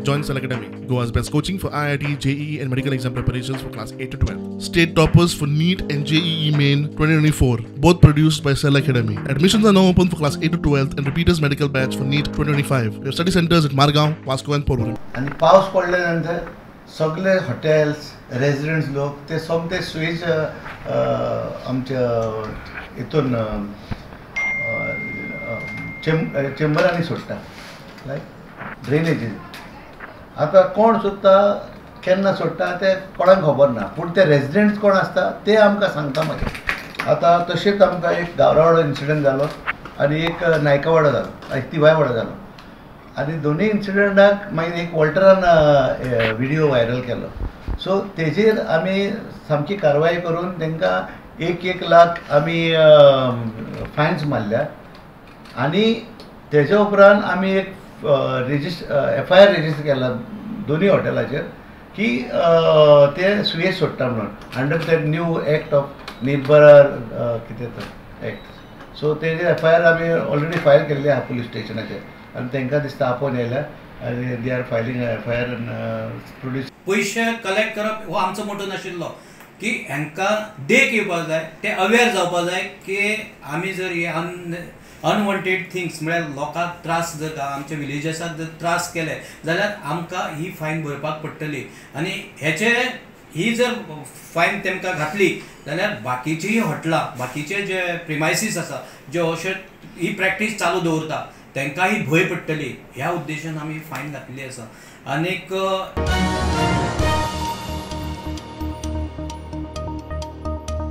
Join Select Academy, Goa's best coaching for IIT, JEE and medical exam preparations for class 8 to 12. State toppers for NEET and JEE Main 2024, both produced by Select Academy. Admissions are now open for class 8 to 12 and repeaters medical batch for NEET 2025. We have study centers at Margao, Vasco and Porvorim. आणि पाऊस पडल्यानंतर सगळे hotels residents लोक ते सोमते स्वीज आमच्या हितून चेंबरांनी सोडटा लायक ड्रेनेजीस. आता कोण सोदता केन्ना सोडटा ते कोणाक खबर ना, पूण ते रेजिडेंट्स कोण आसता ते आमकां सांगता मागीर. आता तशेंच आमकां एक गावरावाडो इन्सिडंट जालो आनी एक नायकावाडो जालो, तिवाय वाडो जालो. आनी दोनूय इन्सिडंटाक मागीर एक वॉल्टरान व्हिडियो व्हायरल केलो. सो तेजेर आमी सामकी कारवाय करून तांकां 1 लाख आमी फायन्स मारल्या. आनी तेजे उपरांत आमी एक FIR रेजिस्टर केला दोनूय हॉटेलाचेर की ते सुयेज सोडटा म्हणून under the new act of Nirbhaya कितें तो एक्ट. सो तेजेर FIR आमी ऑलरेडी फायल केल्ली आहा पुलीस स्टेशनाचेर आनी तांकां दिसता आपोवन येयल्या आनी they are filing FIR produce. पयशे कलेक्ट करप हो आमचो मोटो नाशिल्लो की हांकां देख येवपाक जाय, ते अवेर जावपाक जाय की आमी जर हे अनवॉन्टेड थिंग्स म्हळ्यार लोकांक त्रास जर आमच्या विलेजसाक जर त्रास केले जाल्यार आमकां ही फायन भरपाक पडटली. आनी ही जर फायन तेमकां घातली जाल्यार बाकीचीं हॉटेलां, बाकीचे जे प्रिमायसीस आसा जे अशे ही प्रॅक्टीस चालू दवरता तांकांय भंय पडटली. ह्या उद्देशान आमी फायन घातली आसा. आनीक